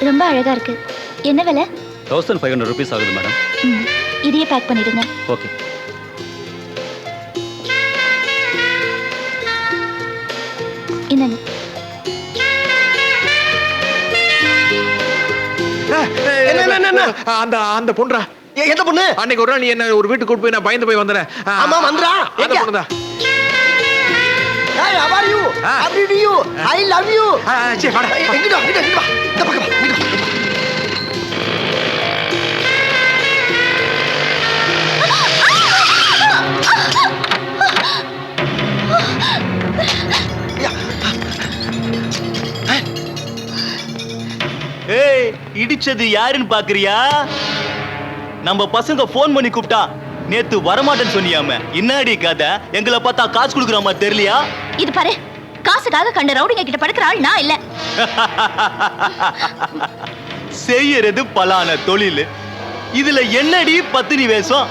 ரொம்ப அழகா இருக்கு. என்ன விலை? 1500 rupees ஆகுது மேடம். இதையே பேக் பண்ணிடுங்க. ஓகே. என்னங்க? அந்த பொண்ணுடா. எந்த பொண்ணு? அன்னைக்கு ஒரு நாள் நீ என்ன ஒரு வீட்டுக்கு கூட்டு போய் நான் பயந்து போய் வந்தேன். ஆமா வந்துடா. அந்த பொண்ணுடா. Hey, how are you? How do you? I love you. சரி வாடா. இங்க வா. இந்த பக்கம் வா. ஏய், இடிச்சது யாருன்னு பாக்குறியா? நம்ம பசங்க போன் பண்ணி கூப்பிட்டா நேத்து வரமாட்டேன்னு சொன்னியாம. இன்னாடி கதை, எங்களை பார்த்தா காசு கொடுக்குறாமா தெரியலையா? இது பாரு, காசுக்காக கண்ட ரவுடிங்க கிட்ட படுக்கிற ஆள் நான் இல்ல. செய்யறது பலான தொழில். இதுல என்னடி பத்தினி வேஷம்?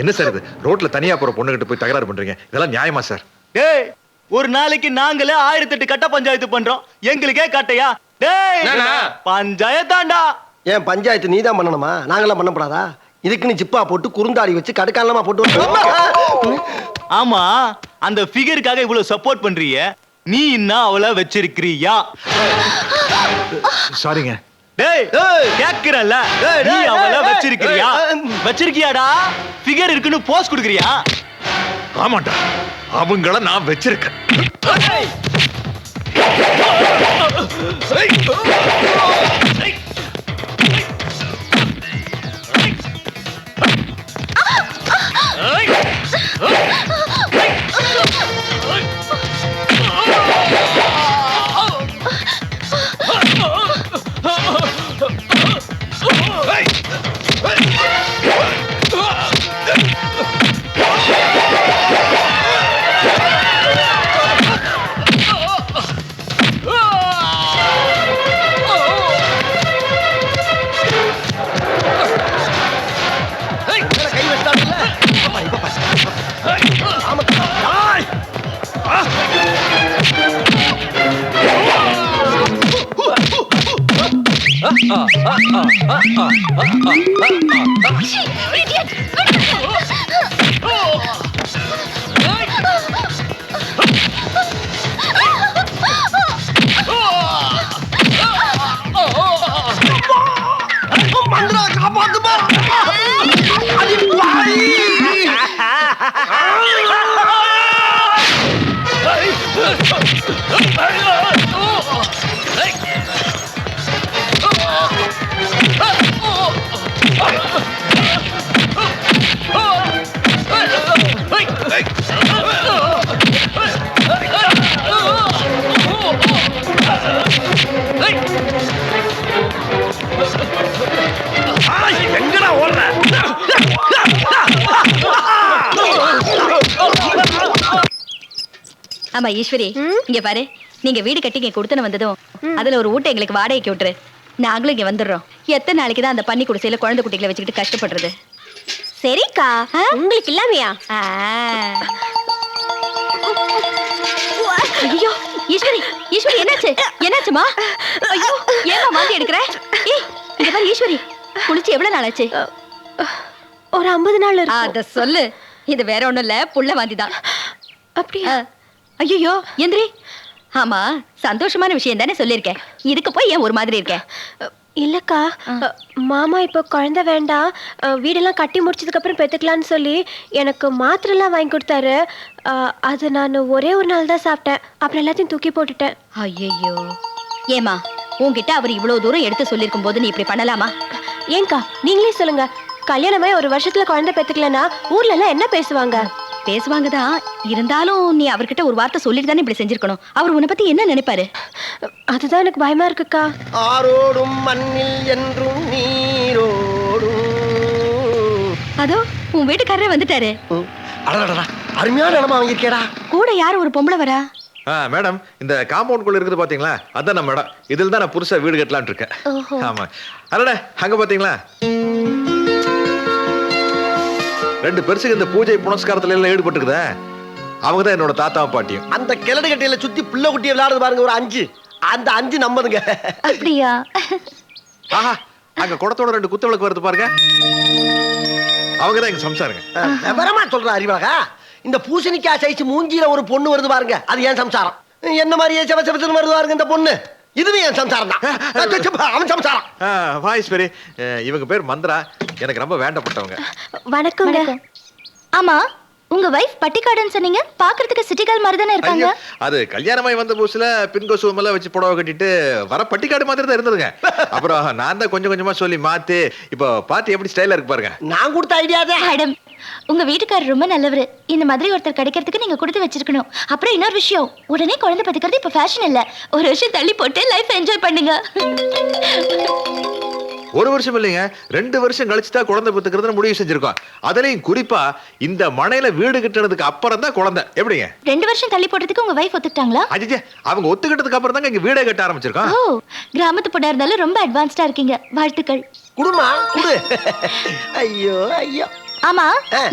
என்ன சார் இது? ரோட்ல தனியா போற பொண்ணுகிட்ட போய் தகராறு பண்றீங்க? இதெல்லாம் நியாயமா சார்? டேய், ஒரு நாளைக்கு நாங்களே 1008 கட்ட பஞ்சாயத்து பண்றோம். எங்களுக்கே கட்டையா? டேய், பஞ்சாயத்தாண்டா. ஏன் பஞ்சாயத்து நீதான் பண்ணணுமா? நாங்களாம் பண்ணப்படாதா? இதுக்குன்னு ஜிப்பா போட்டு குறுந்தாடி வச்சு கடுக்காலமா போட்டு. ஆமா, அந்த ஃபிகருக்காக இவ்வளவு சப்போர்ட் பண்றீங்க. நீ இன்னும் அவளை வச்சிருக்கிறியா? சாரிங்க. டேய், கேக்குறல்ல, நீ அவளை வச்சிருக்கிறியா? வச்சிருக்கியாடா? ஃபிகர் இருக்குன்னு போஸ் கொடுக்கறியா? ஆமாண்டா, அவங்கள நான் வச்சிருக்கேன். எங்கடா ஓடுற? ஆமா ஈஸ்வரி, இங்க பாரு, நீங்க வீடு கட்டி இங்க கொடுத்தன வந்ததும் அதுல ஒரு வீட்டை எங்களுக்கு வாடகைக்கு விட்டுரு. நாங்களும் இங்க வந்துடுறோம். எத்தனை நாளைக்கு தான் அந்த பன்னி குடிசையில குழந்தை குட்டிகளை வச்சுக்கிட்டு கஷ்டப்படுறது? சரிக்கா, உங்களுக்கு இல்லாமையா? ஐயோ ஈஸ்வரி, ஈஸ்வரி என்னாச்சு? என்னாச்சுமா? ஐயோ, ஏமா வாந்தி எடுக்கிற? ஏய், இங்க பாரு ஈஸ்வரி, குளிச்சு எவ்வளவு நாள் ஆச்சு? ஒரு 50 நாள் இருக்கும். அத சொல்லு. இது வேற ஒண்ணும் இல்ல, புள்ள வாந்திதான். அப்படியா? ஐயோ எந்திரி. ஆமா, சந்தோஷமான விஷயம் தானே சொல்லியிருக்கேன். இதுக்கு போய் ஏன் ஒரு மாதிரி இருக்க? இல்லக்கா, மாமா இப்போ குழந்தை வேண்டாம், வீடெல்லாம் கட்டி முடிச்சதுக்கு அப்புறம் பெத்துக்கலான்னு சொல்லி எனக்கு மாத்திரைலாம் வாங்கி கொடுத்தாரு. அது நான் ஒரே ஒரு நாள் தான் சாப்பிட்டேன். அப்புறம் எல்லாத்தையும் தூக்கி போட்டுட்டேன். ஐயோ, ஏமா உன்கிட்ட அவர் இவ்வளவு தூரம் எடுத்து சொல்லியிருக்கும் போது நீ இப்படி பண்ணலாமா? ஏங்கா, நீங்களே சொல்லுங்க. கல்யாணமே ஒரு வருஷத்துல குழந்தை பெத்துக்கலன்னா ஊர்ல எல்லாம் என்ன பேசுவாங்க? பேசுவாங்கதான். இருந்தாலும் நீ அவர்கிட்ட ஒரு வார்த்தை சொல்லிட்டு தானே இப்படி செஞ்சிருக்கணும். அவர் உன்னை பத்தி என்ன நினைப்பாரு? அதுதான் எனக்கு பயமா இருக்குக்கா. ஆரோடும் மண்ணில் என்றும் நீரோடும். அதோ உன் வீட்டுக்காரரே வந்துட்டாரு. அடடடா, அருமையான இடமா வாங்கியிருக்கேடா. கூட யார் ஒரு பொம்பளை வரா? மேடம், இந்த காம்பவுண்ட் குள்ள இருக்குது பாத்தீங்களா? அதான் நம்ம இடம். இதில் தான் நான் புதுசா வீடு கட்டலாம்னு இருக்கேன். ஆமா, அடடே, அங்க பாத்தீங்களா? 2 பெருசுக்கு இந்த பூஜை புனஸ்காரத்துல எல்லாம் ஈடுபட்டுக்குதே. அவங்க தான் என்னோட தாத்தாவும் பாட்டியும். அந்த கிழடு கட்டையில சுத்தி பிள்ளை குட்டியை விளையாடுது பாருங்க ஒரு 5. அந்த 5 நம்மதுங்க. அப்படியா? ஆஹா, அங்க குடத்தோட 2 குத்து விளக்கு வருது பாருங்க, அவங்க தான் எங்க சம்சாருங்க. விவரமா சொல்ற அறிவழகா, இந்த பூசணிக்காய் சைஸ் மூஞ்சில ஒரு பொண்ணு வருது பாருங்க, அது ஏன் சம்சாரம். என்ன மாதிரியே செவச்செவச்சன்னு வருது பாருங்க இந்த பொண்ணு, இதுவே என் சம்சாரம் தான். அவன் சம்சாரம். வாய்ஸ் பெரிய, இவங்க பேர் மந்திரா, எனக்கு ரொம்ப வேண்டப்பட்டவங்க. வணக்கங்க. ஆமா, உங்க வைஃப் பட்டிக்காடுன்னு சொன்னீங்க, பாக்குறதுக்கு சிட்டி கேர்ள் மாதிரி தானே இருக்காங்க. ஐயோ, அது கல்யாணமாய் வந்த புதுசுல பின் கொசுவம் எல்லாம் வச்சு புடவை கட்டிட்டு வர பட்டிக்காடு மாதிரி தான் இருந்ததுங்க. அப்புறம் நான் தான் கொஞ்சம் கொஞ்சமா சொல்லி மாத்தி இப்போ பாத்தி எப்படி ஸ்டைலா இருக்கு பாருங்க. நான் கொடுத்த ஐடியா தான். மேடம், உங்க வீட்டுக்காரர் ரொம்ப நல்லவரு. இந்த மாதிரி ஒருத்தர் கிடைக்கிறதுக்கு நீங்க கொடுத்து வச்சிருக்கணும். அப்புறம் இன்னொரு விஷயம், உடனே குழந்தை பெத்துக்கிறது இப்ப ஃபேஷன் இல்ல. ஒரு வருஷம் தள்ளி போட்டு லைஃப் என்ஜாய் பண்ணுங்க. ஒரு வருஷம் இல்லைங்க, 2 வருஷம் கழிச்சு தான் குழந்தை பெத்துக்கிறதுன்னு முடிவு செஞ்சிருக்கோம். அதுலயும் குறிப்பா இந்த மனையில வீடு கட்டுறதுக்கு அப்புறம் தான் குழந்தை. எப்படிங்க? 2 வருஷம் தள்ளி போட்டதுக்கு உங்க வைஃப் ஒத்துக்கிட்டாங்களா? அஜிஜே, அவங்க ஒத்துக்கிட்டதுக்கு அப்புறம் தாங்க இங்க வீடே கட்ட ஆரம்பிச்சிருக்கோம். ஓ, கிராமத்து பொண்ணா இருந்தாலும் ரொம்ப அட்வான்ஸ்டா இருக்கீங்க. வாழ்த்துக்கள். குடுமா குடு. ஐயோ ஐயோ. ஆமா,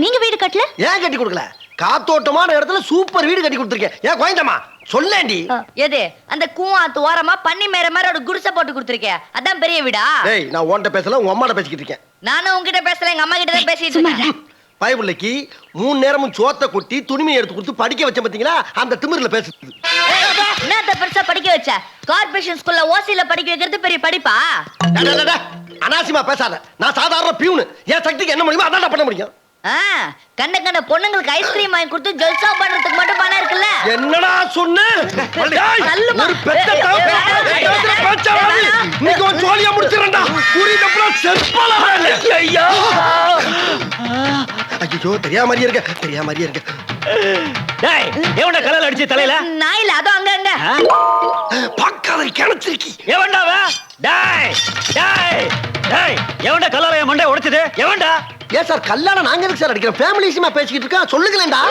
நீங்க வீடு கட்டல? ஏன் கட்டி கொடுக்கல? காத்தோட்டமான இடத்துல சூப்பர் வீடு கட்டி கொடுத்துருக்கேன். ஏன் கோயந்தம்மா சொல்லேண்டி. எது அந்த கூவாத்து ஓரமா பன்னி மேற மாதிரி ஒரு குடிசை போட்டு கொடுத்துருக்கேன், அதான் பெரிய வீடா? டேய், நான் உன்கிட்ட பேசல, உன் அம்மாட்ட பேசிக்கிட்டு இருக்கேன். நானும் உங்ககிட்ட பேசல, எங்க அம்மா கிட்ட தான் பேசிட்டு இருக்கேன். பயபிள்ளைக்கு 3 நேரமும் சோத்தை கொட்டி துணிமையை எடுத்து கொடுத்து படிக்க வச்ச பாத்தீங்களா, அந்த திமிர்ல பேசுது. என்னத்த பெருசா படிக்க வச்ச? கார்ப்பரேஷன் ஸ்கூல்ல ஓசில படிக்க வைக்கிறது பெரிய படிப்பா? அனாவசியமா பேசாத. நான் சாதாரண பியூனு, என் சக்திக்கு என்ன முடியுமோ அதான் பண்ண முடியும். கண்ட கண்ட பொண்ணுங்களுக்கு ஐஸ்கிரீம் வாங்கி கொடுத்து ஜல்சா பண்றதுக்கு மட்டும் பணம் இருக்குல்ல? என்னடா சொன்ன? ஒரு பெத்த இன்னைக்கு ஒரு ஜோலியா முடிச்சிரண்டா. புரியுதா? செப்பலா. ஐயோ ஐயோ, தெரியாம மாதிரியே இருக்க, தெரியாம மாதிரியே இருக்க. டேய், எவன்டா கலல அடிச்சு தலையில? நான் இல்ல, அதோ அங்க அங்க. பக்காவை கிணச்சிருக்கி. எவன்டாவா? டேய் டேய் டேய், எவன்டா கலல என் மண்டை உடைச்சது? எவன்டா? ஏன் சார் கல்யாணம் நாங்க எதுக்கு சார் அடிக்கிறோம்? ஃபேமிலி விஷயமா பேசிக்கிட்டு இருக்கோம், சொல்லுங்களேன்டா.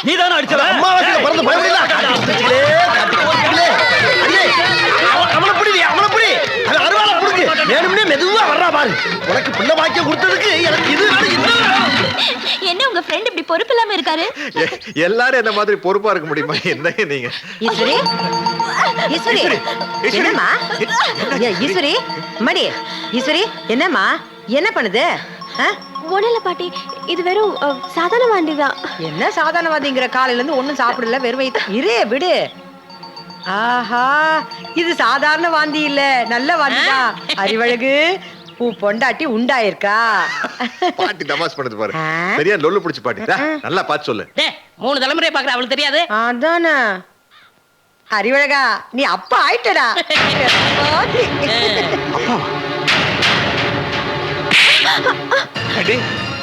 நீ தானே அடிச்சவ? அம்மாவாசையில பிறந்து பயப்படல. அவனை புடி, அவனை புடி. அவன் அருவாளை புடுக்கு. வேணும்னே மெதுவா வர்றா பாரு. உனக்கு பிள்ளை பாக்கியம் கொடுத்ததுக்கு எனக்கு இது என்ன உங்க ஃப்ரெண்ட் இப்படி பொறுப்பு இல்லாம இருக்காரு? எல்லாரும் என்ன மாதிரி பொறுப்பா இருக்க முடியுமா? என்னங்க நீங்க? ஈஸ்வரி, ஈஸ்வரி, என்னம்மா? ஈஸ்வரி, மடி, ஈஸ்வரி, என்னம்மா? என்ன பண்ணுது? ஒண்ணுல பாட்டி, இது வெறும் சாதாரண வாண்டி தான். என்ன சாதாரணவாதிங்கிற? காலையில இருந்து ஒண்ணும் சாப்பிடல, வெறும் வயித்து. இரு விடு. ஆஹா, இது சாதாரண வாந்தி இல்ல, நல்ல வாந்திதான். அறிவழகு, உன் பொண்டாட்டி உண்டாயிருக்கா? பாட்டி தமாஸ் பண்ணது பாரு. சரியா லொல்லு பிடிச்சு பாட்டி. நல்லா பார்த்து சொல்லு. 3 தலைமுறை பாக்குற அவளுக்கு தெரியாது. அதானே. அறிவழகா, நீ அப்பா ஆயிட்டடா.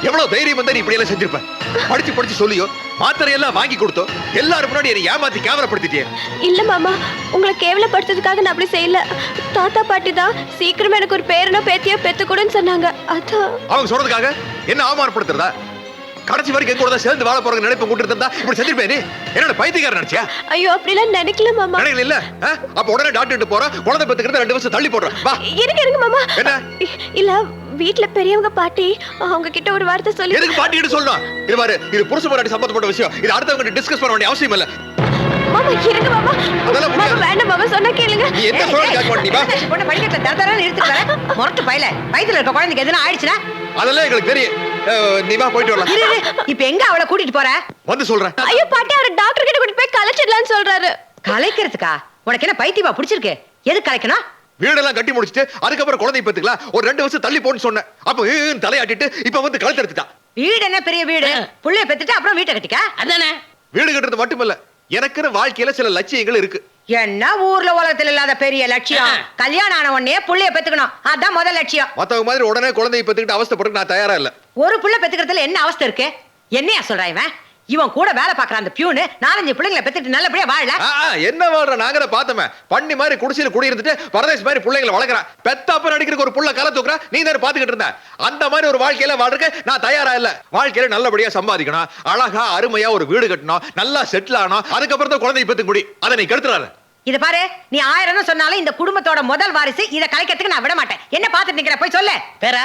எவ்வளவு தைரியம் வந்தா நீ இப்படி எல்லாம் செஞ்சிருப்ப? படிச்சு படிச்சு சொல்லியோ, மாத்திரை எல்லாம் வாங்கி கொடுத்தோ, எல்லாரும் முன்னாடி என்னை ஏமாத்தி கேவலப்படுத்திட்டியே. இல்ல மாமா, உங்களை கேவலப்படுத்துறதுக்காக நான் அப்படி செய்யல. தாத்தா பாட்டி தான் சீக்கிரமா எனக்கு ஒரு பேரனோ பேத்தியோ பெத்துக்கூடன்னு சொன்னாங்க. அதான். அவங்க சொல்றதுக்காக என்ன அவமானப்படுத்துறதா? கடைசி வரைக்கும் எங்க கூட தான் சேர்ந்து வாழ போற நினைப்பு கூட்டு இருந்தா இப்படி செஞ்சிருப்பேன். நீ என்னோட பைத்தியக்காரன் நினைச்சியா? ஐயோ, அப்படிலாம் நினைக்கல மாமா. நினைக்கல இல்ல? அப்ப உடனே டாக்டர் போற, குழந்தை பெத்துக்கிறது 2 வருஷம் தள்ளி போடுற. வா, இருங்க மாமா. என்ன? இல்ல, வீட்ல பெரியவங்க பாட்டி அவங்க கிட்ட ஒரு வார்த்தை சொல்லி. எதுக்கு பாட்டி கிட்ட சொல்லணும்? இது பாரு, இது புருஷ பொண்டாட்டி சம்பந்தப்பட்ட விஷயம். இது அடுத்தவங்க டிஸ்கஸ் பண்ண வேண்டிய அவசியம் இல்ல. மாமா இருங்க மாமா. அதெல்லாம் மாமா வேண்டாம் மாமா, சொன்னா கேளுங்க. நீ என்ன சொல்ற கேட்க மாட்டீங்க? பொண்ணு படிக்கட்டுல தரதரன்னு இழுத்துட்டு வர. முரட்டு பையல, வயித்துல இருக்க குழந்தைக்கு எதுனா ஆயிடுச்சுனா? அதெல்லாம் எங்களுக்கு தெரியும். நீ வா, போயிட்டு வரலாம். இரு, இப்ப எங்க அவளை கூட்டிட்டு போற? வந்து சொல்றேன். ஐயோ பாட்டி, அவர் டாக்டர் கிட்ட கூட்டிட்டு போய் கலைச்சிடலாம்னு சொல்றாரு. கலைக்கிறதுக்கா? உனக்கு என்ன பைத்தியமா பிடிச்சிருக்கு? எது கலைக்கணும்? வீடெல்லாம் கட்டி முடிச்சிட்டு அதுக்கப்புறம் குழந்தை பெத்துக்கலாம், ஒரு 2 வருஷம் தள்ளி போன்னு சொன்னேன். அப்ப தலையாட்டிட்டு இப்ப வந்து கழுத்து எடுத்துட்டான். வீடு என்ன பெரிய வீடு? புள்ளைய பெத்துட்டு அப்புறம் வீட்டை கட்டிக்க. அதானே. வீடு கட்டுறது மட்டுமல்ல, எனக்குன்னு வாழ்க்கையில சில லட்சியங்கள் இருக்கு. என்ன ஊர்ல உலகத்துல இல்லாத பெரிய லட்சியம்? கல்யாணம் ஆன உடனே புள்ளைய பெத்துக்கணும், அதான் முதல் லட்சியம். மத்தவங்க மாதிரி உடனே குழந்தையை பெத்துக்கிட்டு அவஸ்தைப்பட்டு நான் தயாரா இல்ல. ஒரு புள்ள பெத்துக்கிறதுல என்ன அவஸ்தை இருக்கு? என்னையா சொல்றா இவன்? இவன் கூட வேலை பாக்குற அந்த பியூனு 4-5 பிள்ளைங்களை பெத்துட்டு நல்லபடியா வாழல. என்ன வாழ்ற? நாங்க பார்த்தோமே, பண்ணி மாதிரி குடிசையில குடி இருந்துட்டு பரதேசி மாதிரி பிள்ளைங்களை வளர்க்குறான். பெத்த அப்ப நடிக்கிறதுக்கு ஒரு புள்ள கலை தூக்குறா, நீ தானே பாத்துக்கிட்டு இருந்த. அந்த மாதிரி ஒரு வாழ்க்கையில வாழ்றதுக்கு நான் தயாரா இல்ல. வாழ்க்கையில நல்லபடியா சம்பாதிக்கணும், அழகா அருமையா ஒரு வீடு கட்டணும், நல்லா செட்டில் ஆகணும், அதுக்கப்புறம் தான் குழந்தையை பெத்து குடி. அதை நீ கெடுத்துறாரு. இத பாரு, நீ 1000 சொன்னாலும் இந்த குடும்பத்தோட முதல் வாரிசு. இத கலைக்கிறதுக்கு நான் விட மாட்டேன். என்ன பாத்துட்டு நிக்கிற? போய் சொல்லு. பேரா,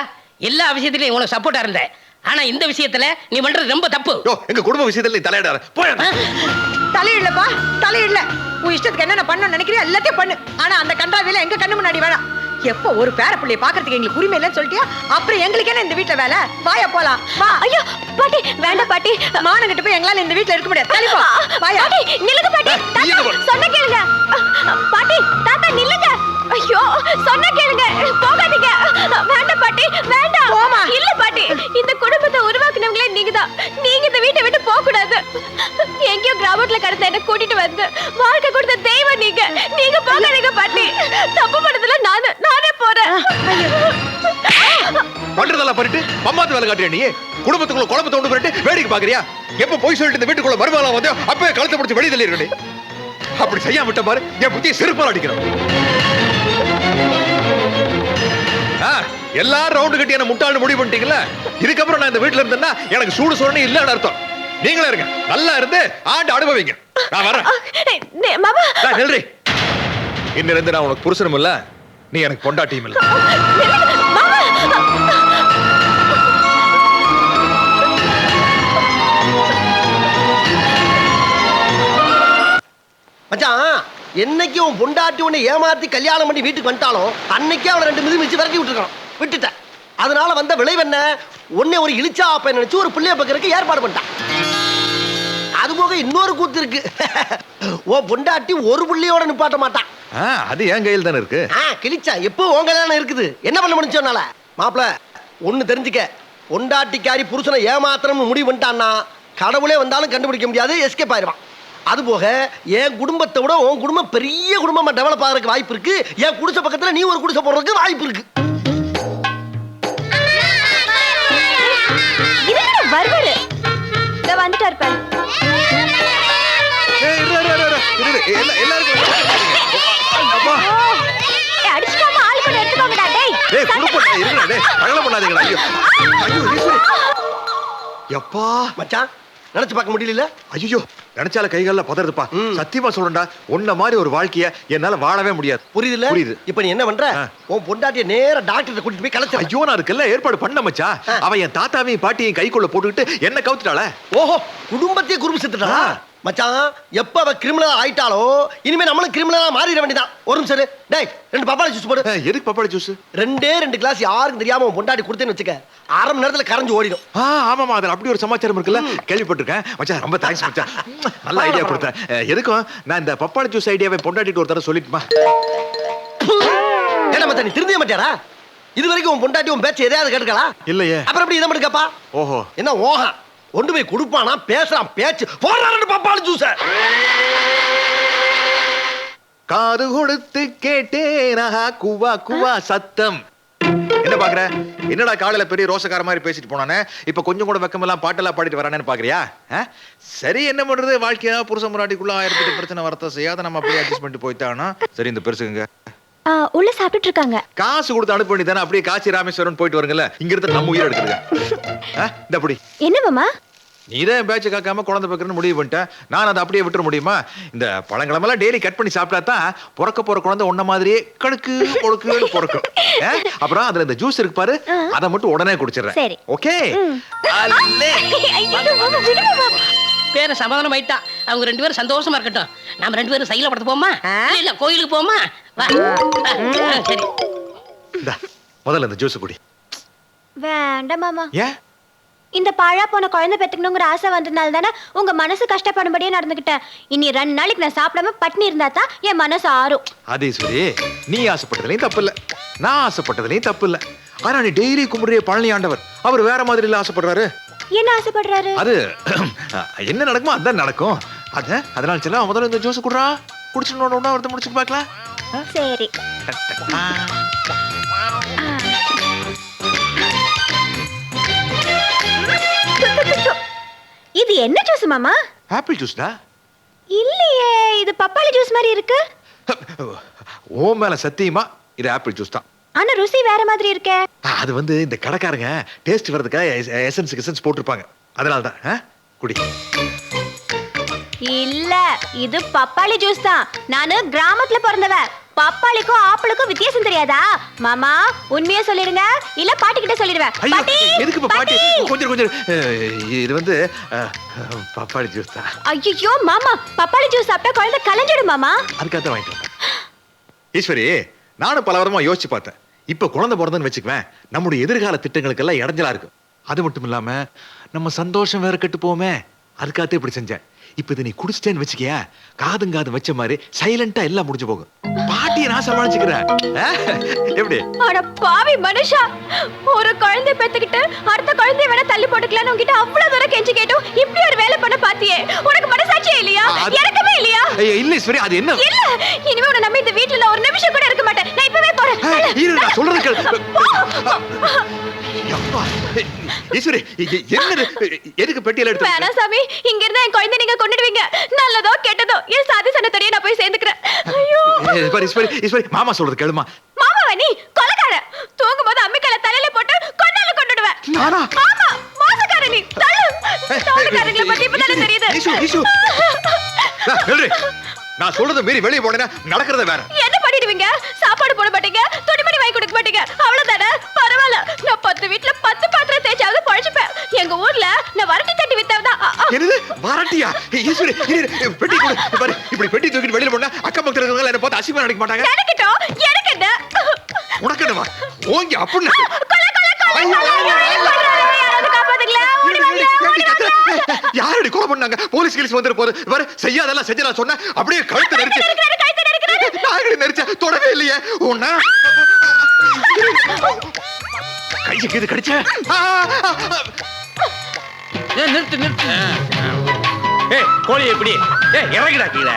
எல்லா விஷயத்திலயும் இவ்வளவு சப்போர்ட்டா இருந்தேன். ஆனா இந்த விஷயத்துல நீ பண்றது ரொம்ப தப்பு. யோ எங்க குடும்ப விஷயத்துல நீ தலையிடாத போய். தலையிடலப்பா, தலையிடல. உன் இஷ்டத்துக்கு என்னென்ன பண்ணணும்னு நினைக்கிறியா எல்லாத்தையும் பண்ணு. ஆனா அந்த கண்டாவில எங்க கண்ணு முன்னாடி வேணாம். எப்போ ஒரு பேர பிள்ளைய பாக்குறதுக்கு எங்களுக்கு உரிமை இல்லைன்னு சொல்லிட்டியா? அப்புறம் எங்களுக்கு என்ன இந்த வீட்டுல வேலை? வாயா போலாம் வா. ஐயோ பாட்டி வேண்டாம் பாட்டி. மானங்கிட்ட போய் எங்களால இந்த வீட்டுல இருக்க முடியாது. தள்ளி போ. வாயா. பாட்டி நில்லுங்க பாட்டி. தாத்தா சொன்ன கேளுங்க. பாட்டி தாத்தா நில்லுங்க. ஐயோ சொன்ன கேளுங்க. போகாதீங்க. வேண்டாம் பாட்டி வேண்டாம். போமா. இல்ல பாட்டி, இந்த குடும்பத்தை உருவாக்குனவங்களே நீங்கதான். நீங்க இந்த வீட்டை விட்டு போக கூடாது. எங்கேயோ கிராமத்துல கடத்த என்ன கூட்டிட்டு வந்து வாழ்க்கை கொடுத்த தெய்வம் நீங்க. நீங்க போகாதீங்க பாட்டி. தப்பு பண்ணதுல நானே போறேன். பண்றதெல்லாம் பண்ணிட்டு பம்மாத்து வேலை காட்டுறியா நீ? குடும்பத்துக்குள்ள குழப்பத்தை உண்டு பண்ணிட்டு வேடிக்கை பாக்குறியா? எப்ப போய் சொல்லிட்டு இந்த வீட்டுக்குள்ள மருமகளா வந்து அப்பவே கழுத்தை பிடிச்சி வெளியே தள்ளி இருக்கணும். அப்படி செய்யாம விட்ட பாரு என் புத்தியை செருப்பால் அடிக்கிறோம். எல்லாரும் ரவுண்டு கட்டி என்ன முட்டாள்னு முடிவு பண்ணிட்டீங்கல்ல. இதுக்கப்புறம் நான் இந்த வீட்டுல இருந்தேன்னா எனக்கு சூடு சொரணை இல்லன்னு அர்த்தம். நீங்களே இருங்க, நல்லா இருந்து ஆண்டு அனுபவிங்க. நான் வரேன். மாமா நெல்றி, இன்னில இருந்து நான் உனக்கு புருஷனும் இல்ல, நீ எனக்கு பொண்டாட்டியும் இல்ல. மச்சான், என்னைக்கு உன் பொண்டாட்டி உன்னை ஏமாத்தி கல்யாணம் பண்ணி வீட்டுக்கு வந்துட்டாலும் அன்னைக்கே அவளை 2 மிதி மிதிச்சு விரட்டி விட்டுட்டேன். அதனால வந்த விளைவு என்ன? உன்னை ஒரு இழிச்சா அப்ப நினைச்சு ஒரு பிள்ளைய பக்கறதுக்கு ஏற்பாடு பண்ணிட்டான். அது போக இன்னொரு கூத்து இருக்கு. உன் பொண்டாட்டி ஒரு புள்ளையோட நிப்பாட்ட மாட்டான். அது என் கையில் தானே இருக்கு. கிழிச்சா எப்போ உன் கையில இருக்குது. என்ன பண்ண முடிச்சோனால மாப்பிள ஒண்ணு தெரிஞ்சுக்க, பொண்டாட்டிக்காரி புருஷனை ஏமாத்தணும்னு முடிவு பண்ணிட்டான்னா கடவுளே வந்தாலும் கண்டுபிடிக்க முடியாது, எஸ்கேப் ஆயிடுவான். அது போக என் குடும்பத்தை விட உன் குடும்பம் பெரிய குடும்பமா டெவலப் ஆகிறதுக்கு வாய்ப்பு இருக்கு. என் குடிசை பக்கத்துல நீ ஒரு குடிசை போடுறதுக்கு வாய்ப்பு இருக்கு. வருவாரு வந்துட்டாரு பாரு. அடிச்சுக்காம ஆள் கூட எடுத்துக்கோங்கடா. எப்பா மச்சான் நினைச்சு பார்க்க முடியல. ஐயோ நினைச்சால கைகால பதறதுப்பா. சத்தியமா சொல்றேன்டா, உன்ன மாதிரி ஒரு வாழ்க்கைய என்னால வாழவே முடியாது. புரியுதுல? புரியுது. இப்ப நீ என்ன பண்ற? உன் பொண்டாட்டிய நேரா டாக்டர் கூட்டிட்டு போய் கலச்சு. ஐயோ நான் அதுக்கெல்லாம் ஏற்பாடு பண்ண மச்சா. அவ என் தாத்தாவையும் பாட்டியையும் கைக்குள்ள போட்டுக்கிட்டு என்ன கவுத்துட்டாள. ஓஹோ, குடும்பத்தையே குறும்பு செத்துட்டா. மச்சான், எப்ப அவ கிரிமினல் ஆயிட்டாலோ இனிமே நம்மளும் கிரிமினலா மாறிட வேண்டியதான். ஒரு நிமிஷம் இரு. டேய் 2 பப்பாளி ஜூஸ் போடு. எதுக்கு பப்பாளி ஜூஸ்? 2 கிளாஸ் யாருக்கும் தெரியாம உன் பொண்டாட்டி கொடுத்தேன்னு வச்சுக்க, 1/2 மணி நேரத்துல கரைஞ்சு ஓடிடும். ஆமாமா, அதுல அப்படி ஒரு சமாச்சாரம் இருக்குல்ல, கேள்விப்பட்டிருக்கேன். மச்சான் ரொம்ப தேங்க்ஸ் மச்சான், நல்ல ஐடியா கொடுத்தேன். எதுக்கும் நான் இந்த பப்பாளி ஜூஸ் ஐடியாவை பொண்டாட்டிட்டு ஒரு தடவை சொல்லிட்டுமா. என்ன மச்சான் நீ திருந்திய மாட்டியாரா? இது வரைக்கும் உன் பொண்டாட்டி உன் பேச்சு எதையாவது கேட்டுக்கலா? இல்லையே. அப்புறம் எப்படி இதை மட்டும் கேப்பா? ஓஹோ, என்ன ஓஹா ஒன்று போய் கொடுப்பானா பேசுறான் பேச்சு போடுறாரு பப்பாளி ஜூஸ். காது கொடுத்து கேட்டேனா குவா குவா சத்தம். என்ன பாக்குற? என்னடா காலையில பெரிய ரோசக்கார மாதிரி பேசிட்டு போனானே, இப்ப கொஞ்சம் கூட வெக்கமெல்லாம் பாட்டெல்லாம் பாடிட்டு வரானேன்னு பாக்குறியா? சரி, என்ன பண்றது, வாழ்க்கையா புருஷன் முன்னாடிக்குள்ள 1008 பிரச்சனை வரத்த செய்யாத நம்ம அப்படியே அட்ஜஸ்ட் பண்ணிட்டு போயிட்டானா. சரி, இந்த பெருசுங்க உள்ள சாப்பிட்டு இருக்காங்க. காசு கொடுத்து அனுப்ப வேண்டியதானே, அப்படியே காசி ராமேஸ்வரன் போயிட்டு வருங்கல்ல. இங்க இருந்து நம்ம உயிரை எடுக்குதுங்க. இந்த அப்படி என்ன மாமா நீதான் பேச்ச காக்காம குழந்தை பக்கறன்னு முடிவு பண்ணிட்டேன். நான் அதை அப்படியே விட்டுற முடியுமா? இந்த பழங்களெல்லாம் டெய்லி கட் பண்ணி சாப்பிட்டா தான் பிறக்க போற குழந்தை ஒன்ன மாதிரியே கடுக்கு பொறுக்கு பொறுக்கும். அப்புறம் அதுல இந்த ஜூஸ் இருக்கு பாரு, அதை மட்டும் உடனே குடிச்சிடுறேன். சரி, ஓகே? பேர சமாதானம் ஆயிட்டா. அவங்க 2 பேரும் சந்தோஷமா இருக்கட்டும். நாம 2 பேரும் சைல படத்து போமா? இல்ல கோயிலுக்கு போமா? சரி, முதல்ல இந்த ஜூஸ் குடி. வேண்டாம் மாமா. ஏன்? இந்த பாழா போன குழந்தை பெத்துக்கணுங்கிற ஆசை வந்ததுனால தானே உங்க மனசு கஷ்டப்படும்படியே நடந்துக்கிட்டேன். இனி 2 நாளைக்கு நான் சாப்பிடாம பட்னி இருந்தா தான் என் மனசு ஆறும். அதே சரி, நீ ஆசைப்பட்டதுலயும் தப்பு இல்ல, நான் ஆசைப்பட்டதுலயும் தப்பு இல்ல. ஆனா நீ டெய்லி கும்பிடுற பழனி ஆண்டவர் அவர் வேற மாதிரி இல்ல ஆசைப்படுறாரு. என்ன ஆசைப்படுறாரு? அது என்ன நடக்குமோ அதான் நடக்கும். அதனால சொல்ல முதல்ல இந்த ஜூஸ் குடுறா, குடிச்சுட்டு ஒண்ணா ஒருத்த முடிச்சு பார்க்கலாம். சரி. இது என்ன ஜூஸ் மாமா? ஆப்பிள் ஜூஸ் தான். இல்லையே, இது பப்பாளி ஜூஸ் மாதிரி இருக்கு. ஓ மேல சத்தியமா இது ஆப்பிள் ஜூஸ் தான். ஆனா ருசி வேற மாதிரி இருக்கே. அது வந்து இந்த கடைக்காரங்க டேஸ்ட் வரதுக்காக எசன்ஸ் போட்டுருப்பாங்க, அதனால தான். குடி. இல்ல, இது பப்பாளி ஜூஸ் தான். நானு கிராமத்துல பிறந்தவ. பப்பாளிக்கும் ஆப்பிளுக்கும் வித்தியாசம் தெரியாதா? மாமா உண்மையா சொல்லிடுங்க, இல்ல பாட்டி கிட்ட சொல்லிடுவேன். ஐயோ, பாட்டி, எதுக்கு இப்ப பாட்டி? கொஞ்சம் இது வந்து பப்பாளி ஜூஸ் தான். ஐயோ மாமா, பப்பாளி ஜூஸ் சாப்பிட்டா குழந்தை கலைஞ்சிடும் மாமா. அதுக்காக தான் வாங்கிட்டு வந்தேன். ஈஸ்வரி, நானும் பல வாரமா யோசிச்சு பார்த்தேன். இப்ப குழந்தை பிறந்தன்னு வச்சுக்குவேன், நம்முடைய எதிர்கால திட்டங்களுக்கெல்லாம் இடைஞ்சலா இருக்கும். அது மட்டும் இல்லாம நம்ம சந்தோஷம் வேற கெட்டு போமே, அதுக்காக இப்படி செஞ்சேன். இப்ப இதை நீ குடிச்சிட்டேன்னு வச்சுக்கிய, காதும் வச்ச மாதிரி சைலண்டா எல்லாம் முடிஞ்சு போகும். பாட்டியை நான் சமாளிச்சுக்கிறேன். எப்படி? அட பாவி மனுஷா, ஒரு குழந்தை பெத்துக்கிட்டு அடுத்த குழந்தைய வேணா தள்ளி போட்டுக்கலாம்னு உன்கிட்ட அவ்வளவு தூரம் கெஞ்சி கேட்டும் இப்படி ஒரு வேலை பண்ண பாத்தியே, உனக்கு மனசாட்சியே இல்லையா? இறக்கமே இல்லையா? இல்ல ஈஸ்வரி, அது என்ன? இல்ல, இனிமே உன்னை நம்பி இந்த வீட்டுல ஒரு நிமிஷம் கூட இருக்க மாட்டேன். நான் இப்பவே போறேன். இரு, நான் சொல்றது கேளு. அப்பா, ஈஸ்வரி, என்னது? எதுக்கு பெட்டியில எடுத்து? வேணாம் சாமி, இங்க இருந்தா என் குழந்தை நீங்க கொண்டுடுவீங்க. நல்லதோ கெட்டதோ என் சாதி சனத்தோடய நான் போய் சேர்ந்துக்கிறேன். ஐயோ ஈஸ்வரி, மாமா சொல்றது கேளுமா. மாமாவா நீ? கொலைக்கார. தூங்கும் போது அம்மிக்கல தலையில போட்டு கொண்டால கொண்டுடுவேன். நானா? ஆமா, மோசக்கார நீ. தள்ளு. தோட்டக்காரங்களை பத்தி இப்பதானே தெரியுது. நான் சொல்றது மீறி வெளியே போனேன்னா நடக்கிறத வேற. என்ன பண்ணிடுவீங்க? சாப்பாடு போட மாட்டீங்க, துணிமணி வாங்கி கொடுக்க மாட்டீங்க, அவ்வளவுதானே? பரவாயில்ல, நான் 10 வீட்டுல 10 பாத்திரம் தேய்ச்சாவது பழச்சுப்பேன். எங்க ஊர்ல நான் வரட்டி தட்டி வித்தாதான். என்னது வரட்டியா? ஈஸ்வரி, பெட்டி கொடு. பாரு, இப்படி பெட்டி தூக்கிட்டு வெளியில போனா அக்கம் பக்கத்துல இருக்கவங்க என்ன பார்த்து அசிங்கமா நினைக்க மாட்டாங்க. எனக்கிட்டோ எனக்கு என்ன? உனக்கு என்னவா? ஓங்கி அப்படின்னு யாரடி கொலை பண்ணாங்க? போலீஸ் கேஸ் வந்துரு போது. பாரு, செய்யாதெல்லாம் செஞ்சலாம் சொன்ன அப்படியே கழுத்து நெரிச்சு நாகடி நெரிச்ச தொடவே இல்லையே உன்ன. கைக்கு இது கடிச்ச. நிறுத்து. ஏய், கோழி எப்படி? ஏய், இறங்கிடா கீழே.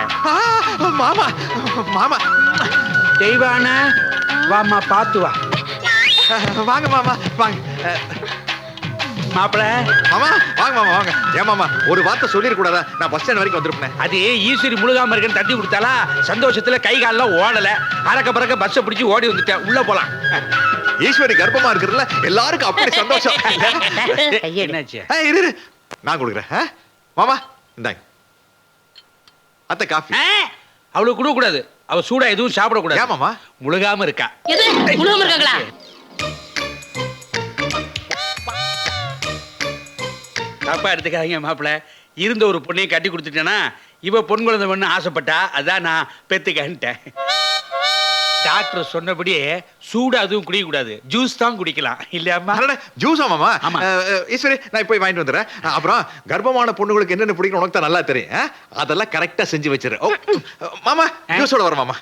மாமா தெய்வான வாமா, பாத்து வா. வாங்க மாமா, வாங்க மாப்பிள. மாமா, வாங்க மாமா, வாங்க. ஏன் மாமா ஒரு வார்த்தை சொல்லிட கூடாதா? நான் பஸ் ஸ்டாண்ட் வரைக்கும் வந்திருப்பேன். அது ஈஸ்வரி முழுகாம இருக்கேன்னு தட்டி கொடுத்தாலா, சந்தோஷத்துல கை காலெல்லாம் ஓடல, அறக்க பறக்க பஸ்ஸை பிடிச்சி ஓடி வந்துட்டேன். உள்ள போலாம். ஈஸ்வரி கர்ப்பமா இருக்கிறதுல எல்லாருக்கும் அப்படி சந்தோஷம். என்னாச்சு? இரு, நான் கொடுக்குறேன். மாமா இந்தாங்க. அத்தை காஃபி. அவளுக்கு கொடுக்க கூடாது, அவ சூடா எதுவும் சாப்பிட கூடாது. ஏன் மாமா? முழுகாம இருக்கா. எது முழுகாம இருக்காங்களா? தப்பா எடுத்துக்காதீங்க மாப்பிள. இருந்த ஒரு பொண்ணையும் கட்டி கொடுத்துட்டேன்னா, இவ பொன் குழந்தை வேணும்னு ஆசைப்பட்டா, அதான் நான் பெத்துக்கிட்டேன். டாக்டர் சொன்னபடியே சூடா அதுவும் குடிக்க கூடாது, ஜூஸ் தான் குடிக்கலாம். இல்லையாம்மா? ஜூஸா மாமா? ஆமா. ஈஸ்வரி, நான் போய் வாங்கிட்டு வந்துடுறேன். அப்புறம் கர்ப்பமான பொண்ணுங்களுக்கு என்னென்ன பிடிக்கும் உனக்கு தான் நல்லா தெரியும். அதெல்லாம் கரெக்டா செஞ்சு வச்சிரு. மாமா, ஜூஸோட வர மாமா.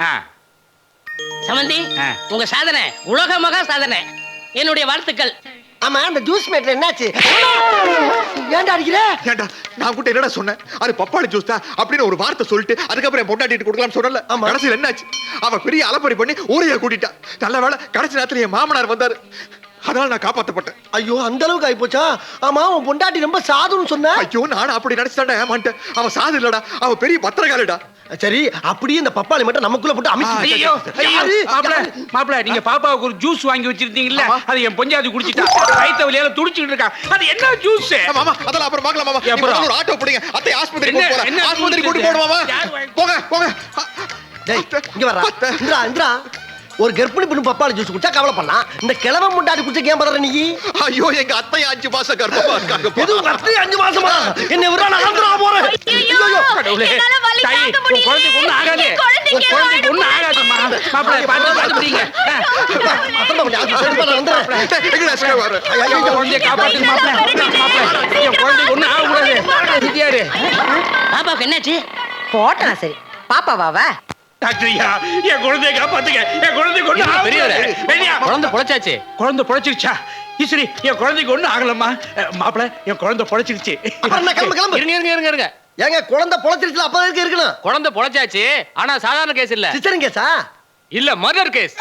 சமந்தி, உங்க சாதனை உலக மகா சாதனை. என்னுடைய வாழ்த்துக்கள். ஆமா, அந்த ஜூஸ் மேட்ல என்னாச்சு? ஏன்டா அடிக்கிற? ஏன்டா, நான் கூட என்னடா சொன்னேன்? அது பப்பாளி ஜூஸ் தான் அப்படின்னு ஒரு வார்த்தை சொல்லிட்டு அதுக்கப்புறம் பொண்டாட்டிட்டு கொடுக்கலாம்னு சொன்னல. கடைசியில் என்னாச்சு? அவ பெரிய அலப்பறி பண்ணி ஊரைய கூட்டிட்டா. நல்ல வேளை கடைசி நேரத்துல என் மாமனார் வந்தாரு, அதனால நான் காப்பாத்தப்பட்டேன். ஐயோ, அந்த அளவுக்கு ஆயிப்போச்சா? ஆமா, உன் பொண்டாட்டி ரொம்ப சாதுன்னு சொன்ன. ஐயோ, நானும் அப்படி நினைச்சிட்டேன். ஏமாண்டேன். அவ சாது இல்லடா, அவ பெரிய பத்திரகாலிடா. சரி, அப்படியே இந்த பப்பாளி மட்டும் நமக்குள்ள போட்டு மாப்பிள, நீங்க பாப்பாவுக்கு ஒரு ஜூஸ் வாங்கி வச்சிருந்தீங்கல்ல, அது என் பொஞ்சாதி குடிச்சிட்டா. வயித்த வலியால துடிச்சிட்டு இருக்கா. அது என்ன ஜூஸ்? மாமா, அதெல்லாம் அப்புறம் பார்க்கலாம் மாமா. இப்போ ஒரு ஆட்டோ பிடிங்க, அத்தை ஆஸ்பத்திரி கூட்டி போறேன். ஆஸ்பத்திரி கூட்டி போடு மாமா. போங்க. டேய், இங்க வரா. இந்திரா, ஒரு கர்ப்பிணி பெண்ணு பப்பாளி ஜூஸ் குடிச்சா கவலை பண்ணலாம். இந்த கிழவ முண்டாடி குடிச்ச ஏன் பதற நீ? ஐயோ, எங்க அத்தை 5 மாசம் கர்ப்பமா இருக்காங்க. எது உங்க அத்தை 5 மாசமா? என்ன விரா, நான் ஆந்திரா போறேன். ஐயோ, கடவுளே, தாய், உன் குழந்தைக்கு ஒண்ணும் ஆகாதே. உன் குழந்தைக்கு ஒண்ணும் ஆகாதும்மா. மாப்பிள, பாத்து பிடிங்க. அத்தனை பண்ணி அது சரி பண்ண வந்துறேன். எங்கடா ஸ்கே வர? ஐயோ, குழந்தையை காப்பாத்துங்க மாப்பிள. என் குழந்தைக்கு ஒண்ணும் ஆக கூடாது. விதியாரு. பாப்பாவுக்கு என்னாச்சு? போட்டா சரி, பாப்பாவா? டாக்டர்யா, என் குழந்தையை காப்பாத்துங்க. என் குழந்தைக்கு ஒண்ணும் ஆக கூடாது. குழந்தை பொழைச்சாச்சு. குழந்தை பொழைச்சிருச்சா? ஈஸ்வரி, என் குழந்தைக்கு ஒண்ணும் ஆகலம்மா. மாப்பிள, என் குழந்தை பொழைச்சிருச்சு. அப்புறம் என்ன, கிளம்பு. இருங்க. ஏங்க, குழந்தை பொழைச்சிருச்சுல, அப்ப எதுக்கு இருக்கணும்? குழந்தை பொழைச்சாச்சு, ஆனா சாதாரண கேஸ் இல்ல. சிஸ்டரிங் கேஸா? இல்ல, மர்டர் கேஸ்.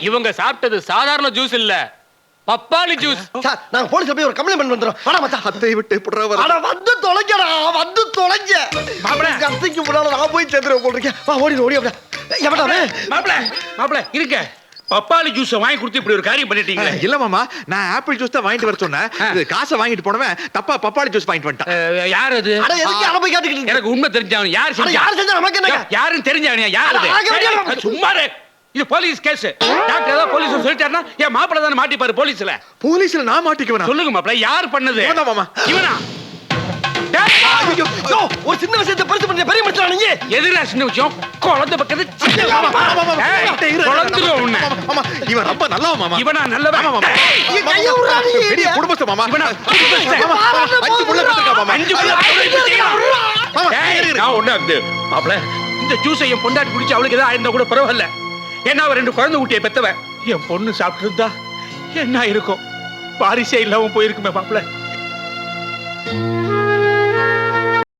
இவங்க சாப்பிட்டது சாதாரண ஜூஸ் இல்ல, பப்பாளி ஜூஸ். சார், நாங்க போலீஸ்ல போய் ஒரு கம்ப்ளைண்ட் பண்ணி வந்துறோம். வாடா மச்சான். அத்தை விட்டு புடுற வர. அட வந்து தொலைங்கடா, வந்து தொலைங்க. மாப்ள, கத்திக்கு முன்னால நான் போய் சேர்ந்துற போல் இருக்கேன். வா, ஓடி அப்படியே. எவடா அவன்? மாப்பிள இருங்க. பப்பாளி ஜூஸ் வாங்கி கொடுத்து இப்படி ஒரு காரியம் பண்ணிட்டீங்களே. இல்ல மாமா, நான் ஆப்பிள் ஜூஸ் தான் வாங்கிட்டு வர சொன்னேன். இது காசை வாங்கிட்டு போனவன் தப்பா பப்பாளி ஜூஸ் வாங்கிட்டு வந்துட்டான். யார் அது? அட எதுக்கு அட போய் கேட்டுக்கிட்டு இருக்க? எனக்கு உண்மை தெரிஞ்சவன் யார் அட செஞ்சா? யார் செஞ்சா நமக்கு என்னங்க? யாருன்னு தெரிஞ்சவன் யார் அது? அட, ஆக வேண்டியவன். ஏய், சும்மா இரு. இது போலீஸ் கேஸ். டாக்டர் ஏதாவது போலீஸ் சொல்லிட்டாருன்னா என் மாப்பிள்ளை தானே மாட்டிப்பாரு போலீஸ்ல. போலீஸ்ல நான் மாட்டிக்குவேனா? சொல்லுங்க மாப்பிள்ளை, யார் பண்ணது? இவன்தான் மாமா. இவனா? டேய், ஐயோ, யோ, ஒரு சின்ன விஷயத்தை பெருசு பண்ணி பெரிய மனுஷன் நீங்க. எதுடா சின்ன விஷயம்? குழந்தை பக்கத்து சின்ன மாமா, மாமா, மாமா, ஏய், மாமா, இரு, இரு, குழந்தையும் உன்னை. மாமா, மாமா, இவன் ரொம்ப நல்லவன் மாமா. இவனா நல்லவன்? ஆமா, மாமா. ஏய், என் கையை விட்றா நீ. பெரிய குடும்பஸ்தன் மாமா. இவனா குடும்பஸ்தன்? மாமா, மாமா, 5 புள்ள பெற்றிருக்கான் மாமா. 5 புள்ள பெற்றிருக்கான். மாமா, ஏய், இரு, இரு. நான் ஒண்ணா இருந்து மாப்பிள, இந்த ஜூஸை என் பொண்டாட்டி குடிச்சு அவளுக்கு ஏதாவது ஆயிருந்தா கூட பரவாயில்ல. ஏன்னா அவ 2 குழந்தை ஊட்டியை பெத்தவன். என் பொண்ணு சாப்பிட்டு இருந்தா என்ன இருக்கும்? வாரிசே இல்லாம போயிருக்குமே மாப்பிள.